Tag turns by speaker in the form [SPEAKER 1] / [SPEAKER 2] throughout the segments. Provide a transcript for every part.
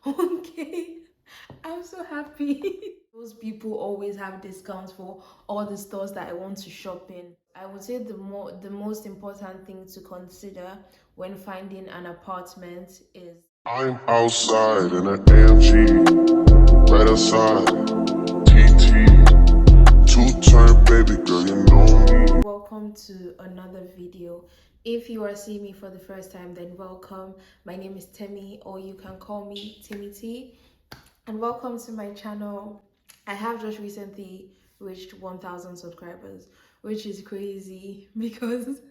[SPEAKER 1] Okay, I'm so happy. Those people always have discounts for all the stores that I want to shop in. I would say the most important thing to consider when finding an apartment is
[SPEAKER 2] I'm outside in an AMG, right outside, TT, two-turn baby girl, you know me.
[SPEAKER 1] welcome to another video. If you are seeing me for the first time, then welcome. My name is Temi, or you can call me Timmy T, and welcome to my channel. I have just recently reached 1,000 subscribers, which is crazy because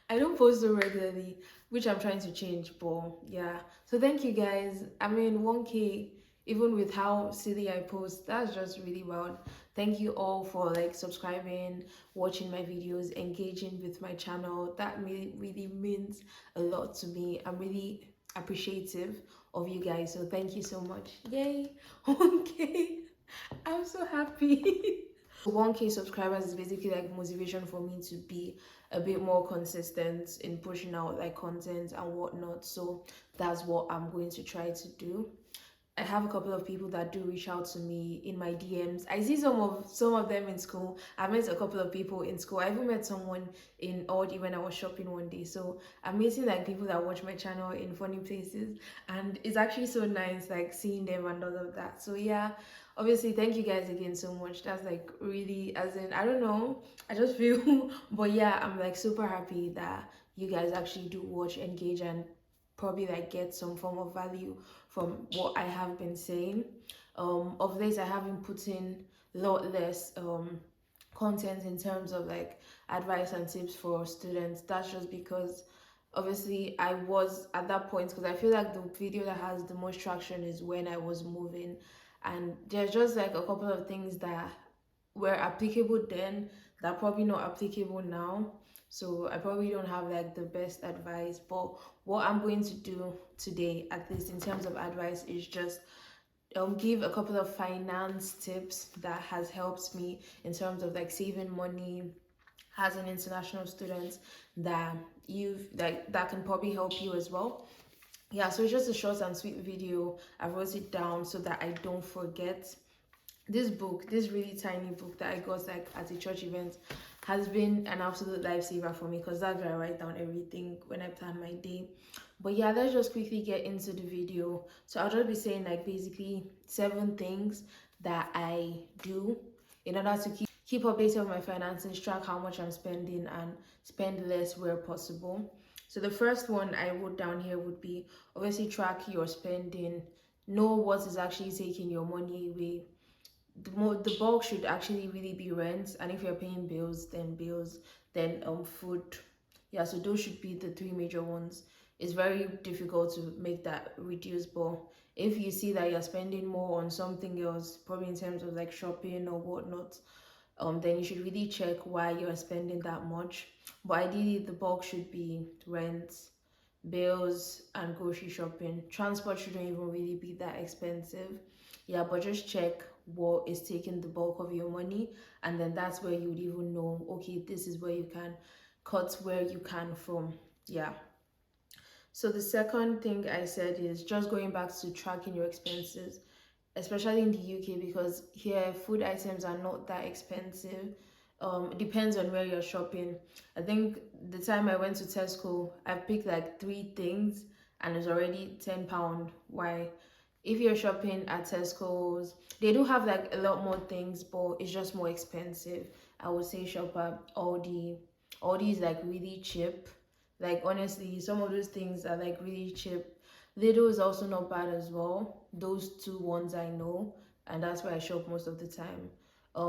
[SPEAKER 1] I don't post so regularly, which I'm trying to change. But yeah, so thank you guys. I mean, 1K, even with how silly I post, that's just really wild. Thank you all for like subscribing, watching my videos, engaging with my channel. That really means a lot to me. I'm really appreciative of you guys, so thank you so much. Yay. Okay, I'm so happy. 1K subscribers is basically like motivation for me to be a bit more consistent in pushing out like content and whatnot. So that's what I'm going to try to do. I have a couple of people that do reach out to me in my DMs. I see some of them in school. I met a couple of people in school. I even met someone in Audi when I was shopping one day. So I'm meeting like people that watch my channel in funny places, and it's actually so nice like seeing them and all of that. So yeah, obviously thank you guys again so much. That's like really, as in, I don't know, I just feel but yeah, I'm like super happy that you guys actually do watch, engage, and probably like get some form of value from what I have been saying. Of late I have been putting a lot less content in terms of like advice and tips for students. That's just because obviously I was at that point, because I feel like the video that has the most traction is when I was moving, and there's just like a couple of things that were applicable then that are probably not applicable now. So I probably don't have like the best advice, but what I'm going to do today, at least in terms of advice, is just give a couple of finance tips that has helped me in terms of like saving money as an international student, that you've like that can probably help you as well. Yeah, so it's just a short and sweet video. I wrote it down so that I don't forget. This book, this really tiny book that I got like at a church event, has been an absolute lifesaver for me, because that's where I write down everything when I plan my day. But yeah, let's just quickly get into the video. So I'll just be saying like basically 7 things that I do in order to keep updated with my finances, track how much I'm spending, and spend less where possible. So the first one I wrote down here would be obviously track your spending, know what is actually taking your money away. The bulk should actually really be rent, and if you're paying bills, then food. Yeah, so those should be the three major ones. It's very difficult to make that reduce, but if you see that you're spending more on something else, probably in terms of like shopping or whatnot, then you should really check why you're spending that much. But ideally the bulk should be rent, bills, and grocery shopping. Transport shouldn't even really be that expensive. Yeah, but just check what is taking the bulk of your money, and then that's where you would even know, okay, this is where you can cut where you can from. Yeah. So the second thing I said is just going back to tracking your expenses, especially in the UK, because here food items are not that expensive. It depends on where you're shopping. I think the time I went to Tesco, I picked like 3 things and it's already £10. Why? If you're shopping at Tesco's, they do have like a lot more things, but it's just more expensive. I would say shop at Aldi. Aldi is like really cheap. Like honestly, some of those things are like really cheap. Lidl is also not bad as well. Those two ones I know, and that's where I shop most of the time.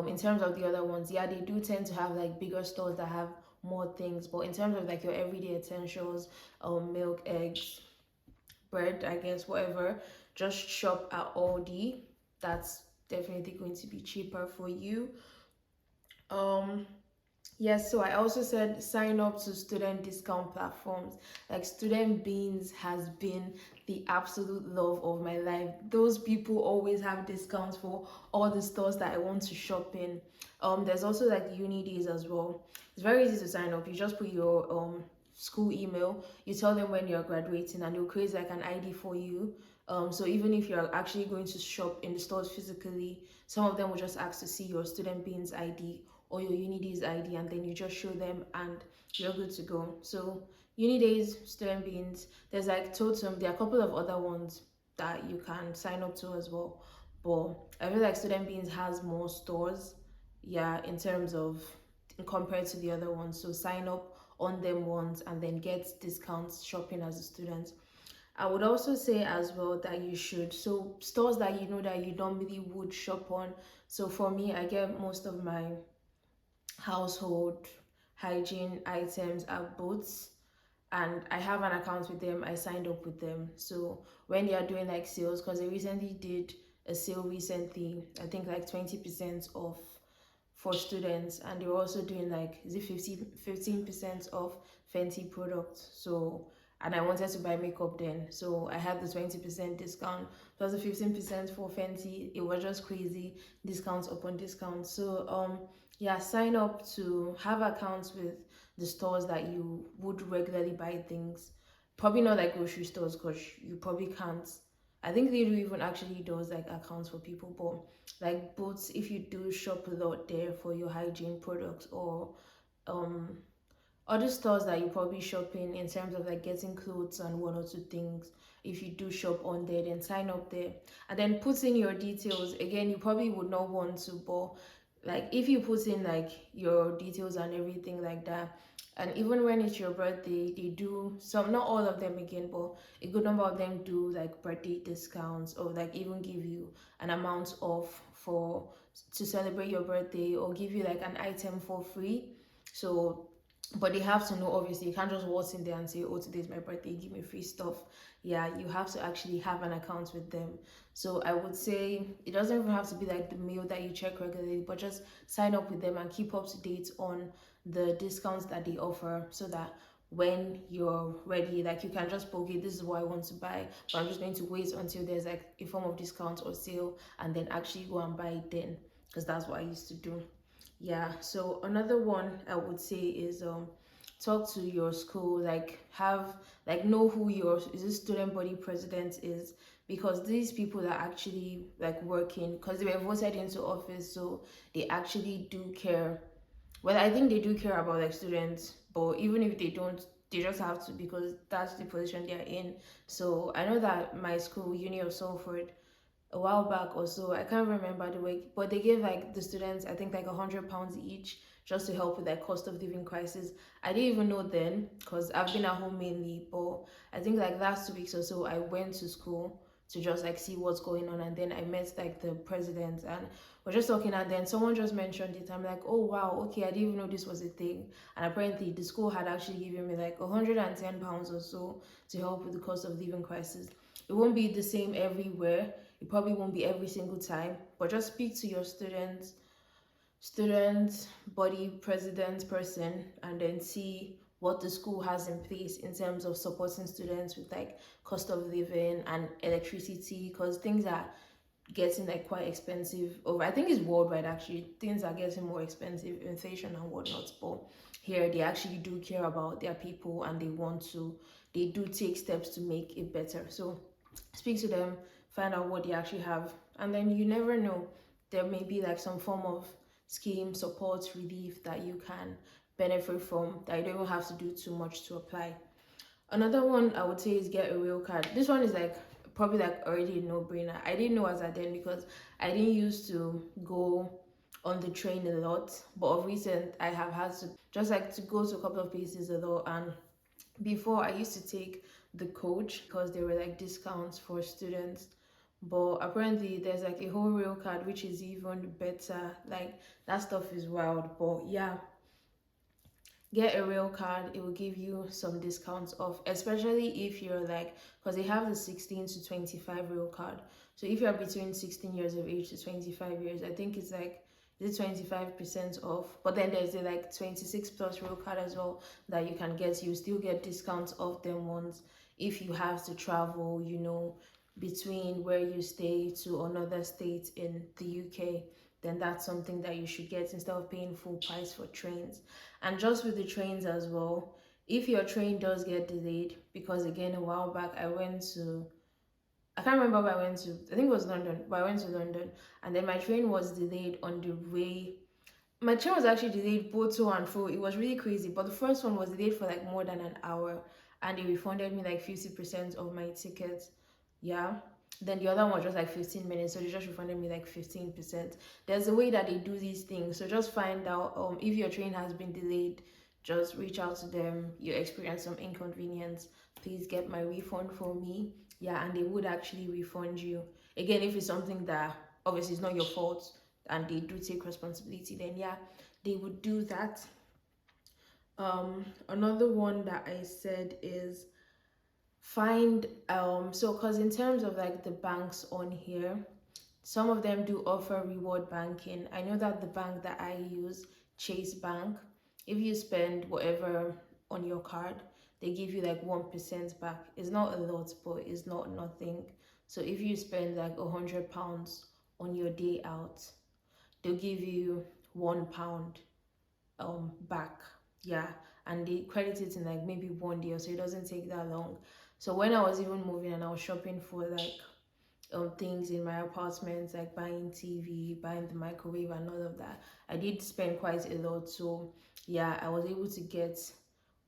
[SPEAKER 1] In terms of the other ones, yeah, they do tend to have like bigger stores that have more things. But in terms of like your everyday essentials, milk, eggs, bread, I guess, whatever, just shop at Aldi. That's definitely going to be cheaper for you. Um, Yes, so I also said sign up to student discount platforms. Like Student Beans has been the absolute love of my life. Those people always have discounts for all the stores that I want to shop in. There's also like uni days as well. It's very easy to sign up. You just put your school email, you tell them when you're graduating, and they'll create like an ID for you. So even if you're actually going to shop in the stores physically, some of them will just ask to see your student beans ID or your uni days ID, and then you just show them and you're good to go. So uni days, student beans, there's like Totem, there are a couple of other ones that you can sign up to as well. But I feel like student beans has more stores, yeah, in terms of compared to the other ones. So sign up on them once and then get discounts shopping as a student. I would also say as well that you should, so stores that you know that you normally would shop on. So for me, I get most of my household hygiene items at Boots, and I have an account with them. I signed up with them. So when they are doing like sales, because they recently did a sale recently, I think like 20% off for students, and they were also doing like, is it 15% off Fenty products. So and I wanted to buy makeup then, so I had the 20% discount plus the 15% for Fenty. It was just crazy discounts upon discounts. So yeah, sign up to have accounts with the stores that you would regularly buy things. Probably not like grocery stores because you probably can't. I think they do even actually does like accounts for people, but like Boots, if you do shop a lot there for your hygiene products, or um other stores that you probably shop in terms of like getting clothes and one or two things, if you do shop on there, then sign up there and then put in your details. Again, you probably would not want to, but like if you put in like your details and everything like that, and even when it's your birthday, they do some, not all of them again, but a good number of them do like birthday discounts, or like even give you an amount off for to celebrate your birthday, or give you like an item for free. So but they have to know, obviously you can't just walk in there and say, oh, today's my birthday, give me free stuff. Yeah, you have to actually have an account with them. So I would say it doesn't even have to be like the mail that you check regularly, but just sign up with them and keep up to date on the discounts that they offer, so that when you're ready, like you can just, okay, this is what I want to buy, but I'm just going to wait until there's like a form of discount or sale and then actually go and buy it then, because that's what I used to do. Yeah, so another one I would say is talk to your school, like have, like know who your, is this student body president is, because these people are actually like working, because they were voted into office, so they actually do care. Well, I think they do care about like students, but even if they don't, they just have to, because that's the position they're in. So I know that my school, Uni of Salford, a while back or so, I can't remember the week, but they gave like the students, I think like £100 each, just to help with that cost of living crisis. I didn't even know then, because I've been at home mainly, but I think like last 2 weeks or so I went to school to just like see what's going on, and then I met like the president and we're just talking, and then someone just mentioned it. I'm like, oh wow, okay, I didn't even know this was a thing. And apparently the school had actually given me like £110 or so to help with the cost of living crisis. It won't be the same everywhere, it probably won't be every single time, but just speak to your student body president person, and then see what the school has in place in terms of supporting students with like cost of living and electricity, because things are getting like quite expensive over, I think it's worldwide actually, things are getting more expensive, inflation and whatnot, but here they actually do care about their people and they want to, they do take steps to make it better. So speak to them, find out what they actually have, and then you never know, there may be like some form of scheme, support, relief that you can benefit from, that you don't even have to do too much to apply. Another one I would say is get a Railcard. This one is like probably like already a no-brainer. I didn't know as I then, because I didn't used to go on the train a lot, but of recent I have had to just like to go to a couple of places a lot. And before I used to take the coach because there were like discounts for students, but apparently there's like a whole Railcard which is even better. Like that stuff is wild. But yeah, get a Railcard, it will give you some discounts off, especially if you're like, because they have the 16 to 25 Railcard. So if you're between 16 years of age to 25 years, I think it's like, is it 25% off? But then there's the like 26 plus Railcard as well that you can get. You still get discounts off them ones if you have to travel, you know, between where you stay to another state in the UK. Then that's something that you should get instead of paying full price for trains. And just with the trains as well, if your train does get delayed, because again a while back I went to I can't remember where I went to. I think it was London, but I went to London, and then my train was delayed on the way. My train was actually delayed both to and fro. It was really crazy, but the first one was delayed for like more than an hour, and they refunded me like 50% of my ticket. Yeah. Then the other one was just like 15 minutes, so they just refunded me like 15%. There's a way that they do these things, so just find out if your train has been delayed, just reach out to them. You experience some inconvenience, please get my refund for me. Yeah, and they would actually refund you. Again, if it's something that obviously is not your fault and they do take responsibility, then yeah, they would do that. Another one that I said is find so because in terms of like the banks on here, some of them do offer reward banking. I know that the bank that I use, Chase Bank, if you spend whatever on your card, they give you like 1% back. It's not a lot, but it's not nothing. So if you spend like £100 on your day out, they'll give you £1 back. Yeah, and they credit it in like maybe 1 day, or so it doesn't take that long. So when I was even moving and I was shopping for like things in my apartment, like buying TV, buying the microwave, and all of that, I did spend quite a lot. So yeah, I was able to get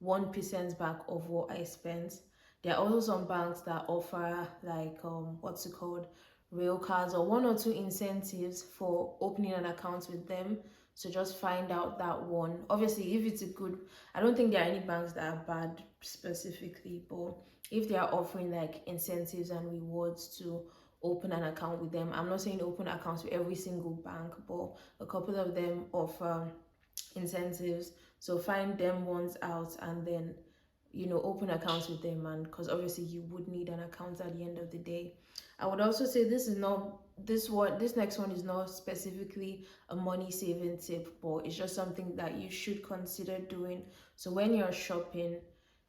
[SPEAKER 1] 1% back of what I spent. There are also some banks that offer like what's it called, Railcards, or one or two incentives for opening an account with them. So just find out that one. Obviously, if it's a good, I don't think there are any banks that are bad specifically, but if they are offering like incentives and rewards to open an account with them, I'm not saying open accounts with every single bank, but a couple of them offer incentives. So find them ones out and then open accounts with them, and because obviously you would need an account at the end of the day. I would also say this next one is not specifically a money saving tip, but it's just something that you should consider doing. So when you're shopping,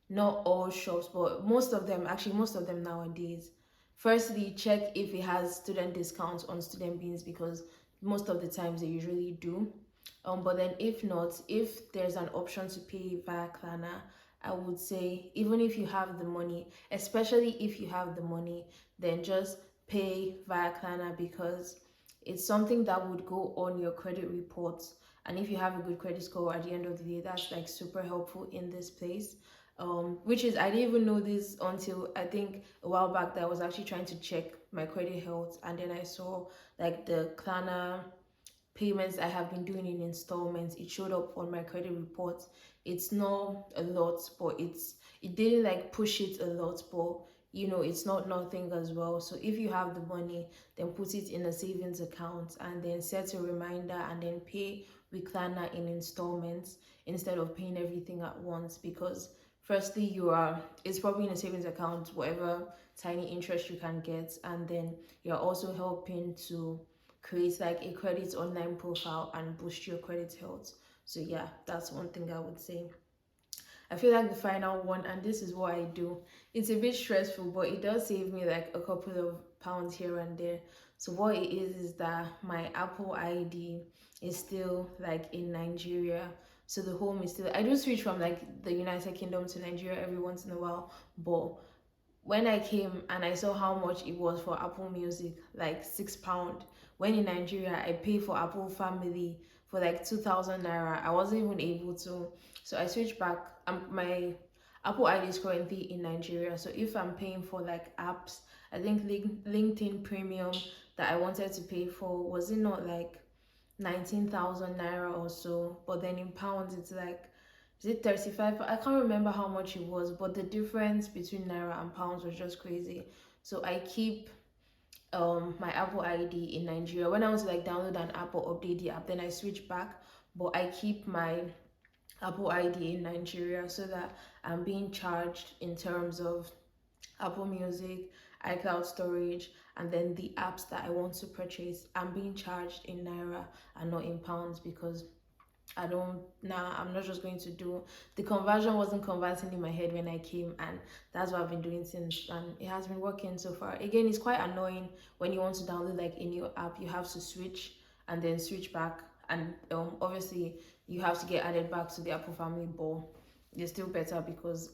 [SPEAKER 1] not all shops, but most of them nowadays, firstly check if it has student discounts on student beans, because most of the times they usually do. But then if not, if there's an option to pay via Klarna, I would say even if you have the money, especially if you have the money, then just pay via Klarna, because it's something that would go on your credit reports. And if you have a good credit score at the end of the day, that's like super helpful in this place. Which is, I didn't even know this until I think a while back, that I was actually trying to check my credit health, and then I saw like the Klarna payments I have been doing in installments. It showed up on my credit report. It's not a lot, but it didn't like push it a lot, but it's not nothing as well. So if you have the money, then put it in a savings account and then set a reminder and then pay with Klarna in installments instead of paying everything at once, because firstly it's probably in a savings account, whatever tiny interest you can get, and then you're also helping to create like a credit online profile and boost your credit health. So yeah, that's one thing I would say. I feel like the final one, and this is what I do, it's a bit stressful, but it does save me like a couple of pounds here and there. So what it is that my Apple ID is still like in Nigeria. So the home is still, I do switch from like the United Kingdom to Nigeria every once in a while, but when I came and I saw how much it was for Apple Music, like £6. When in Nigeria, I pay for Apple Family for like 2,000 naira. I wasn't even able to. So I switched back. My Apple ID is currently in Nigeria. So if I'm paying for like apps, I think LinkedIn Premium that I wanted to pay for, was it not like 19,000 naira or so? But then in pounds, it's like, is it 35? I can't remember how much it was, but the difference between naira and pounds was just crazy. So I keep my Apple ID in Nigeria. When I want to like download an app or update the app, then I switch back, but I keep my Apple ID in Nigeria so that I'm being charged in terms of Apple Music, iCloud storage, and then the apps that I want to purchase. I'm being charged in naira and not in pounds, because I'm not just going to do, the conversion wasn't converting in my head when I came, and that's what I've been doing since, and it has been working so far. Again, it's quite annoying when you want to download like a new app, you have to switch and then switch back, and obviously you have to get added back to the Apple family, but it's still better because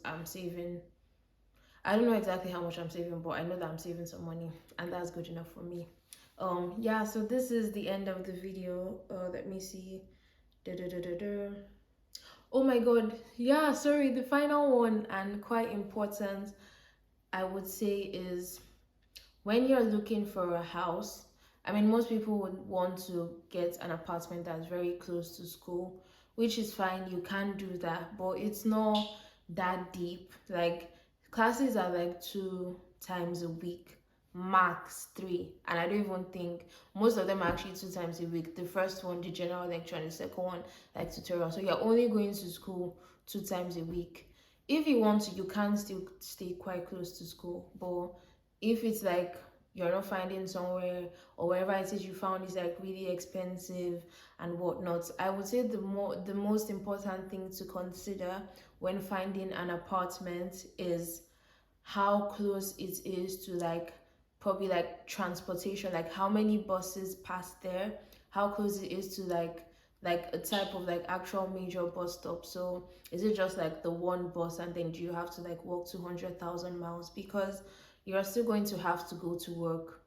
[SPEAKER 1] I don't know exactly how much I'm saving, but I know that I'm saving some money, and that's good enough for me. Yeah, so this is the end of the video. Let me see. Oh my god, yeah, sorry, the final one and quite important, I would say, is when you're looking for a house. I mean, most people would want to get an apartment that's very close to school, which is fine, you can do that, but it's not that deep. Like, classes are like 2 times a week, max 3, and I don't even think most of them are actually 2 times a week. The first one, the general lecture, and the second one, like tutorial. So you're only going to school 2 times a week. If you want to, you can still stay quite close to school, but if it's like you're not finding somewhere, or wherever it is you found is like really expensive and whatnot, I would say the most important thing to consider when finding an apartment is how close it is to like probably like transportation, like how many buses pass there, how close it is to like a type of like actual major bus stop. So is it just like the one bus, and then do you have to like walk 200,000 miles? Because you're still going to have to go to work,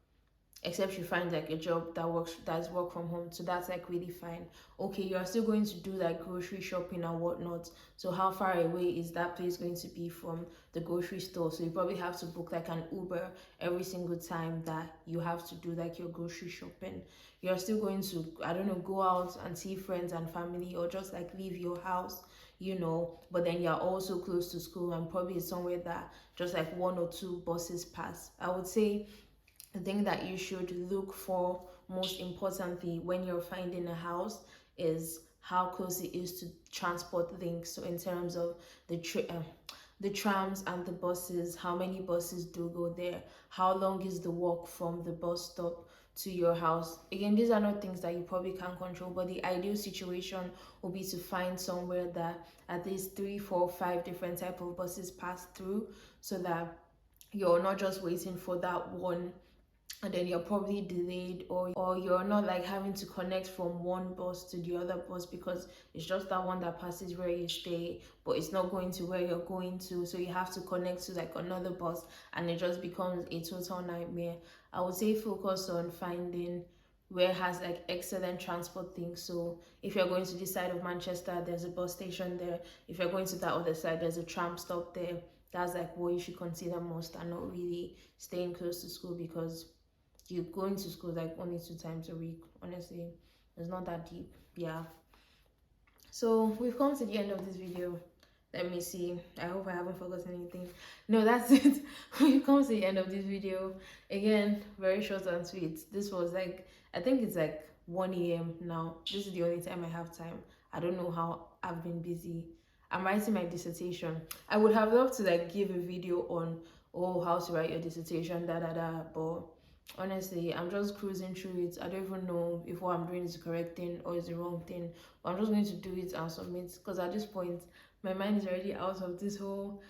[SPEAKER 1] except you find like a job that's work from home, so that's like really fine. Okay, you're still going to do like grocery shopping and whatnot, so how far away is that place going to be from the grocery store? So you probably have to book like an Uber every single time that you have to do like your grocery shopping. You're still going to, I don't know, go out and see friends and family, or just like leave your house, but then you're also close to school, and probably somewhere that just like 1 or 2 buses pass. I would say the thing that you should look for most importantly when you're finding a house is how close it is to transport links. So in terms of the trams and the buses, how many buses do go there, how long is the walk from the bus stop to your house. Again, these are not things that you probably can't control, but the ideal situation will be to find somewhere that at least 3, 4, 5 different type of buses pass through, so that you're not just waiting for that one, and then you're probably delayed, or you're not like having to connect from one bus to the other bus because it's just that one that passes where you stay, but it's not going to where you're going to, so you have to connect to like another bus, and it just becomes a total nightmare. I would say focus on finding where it has like excellent transport things. So if you're going to this side of Manchester, there's a bus station there. If you're going to that other side, there's a tram stop there. That's like what you should consider most, and not really staying close to school, because you're going to school like only 2 times a week. Honestly, it's not that deep. Yeah, so we've come to the end of this video. Let me see, I hope I haven't forgotten anything. No, that's it. We've come to the end of this video. Again, very short and sweet. This was like, I think it's like 1 a.m. now. This is the only time I have time. I don't know how I've been busy. I'm writing my dissertation. I would have loved to like give a video on, oh, how to write your dissertation, but honestly, I'm just cruising through it. I don't even know if what I'm doing is the correct thing or is the wrong thing, but I'm just going to do it and submit, because at this point my mind is already out of this whole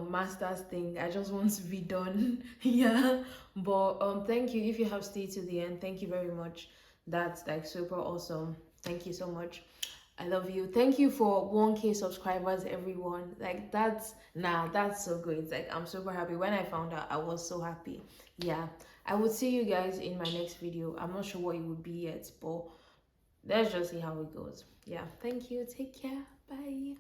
[SPEAKER 1] master's thing. I just want to be done. Yeah, but thank you if you have stayed to the end. Thank you very much. That's like super awesome. Thank you so much. I love you. Thank you for 1K subscribers, everyone. Like, that's so great. Like, I'm super happy. When I found out, I was so happy. Yeah, I would see you guys in my next video. I'm not sure what it would be yet, but let's just see how it goes. Yeah, thank you. Take care. Bye.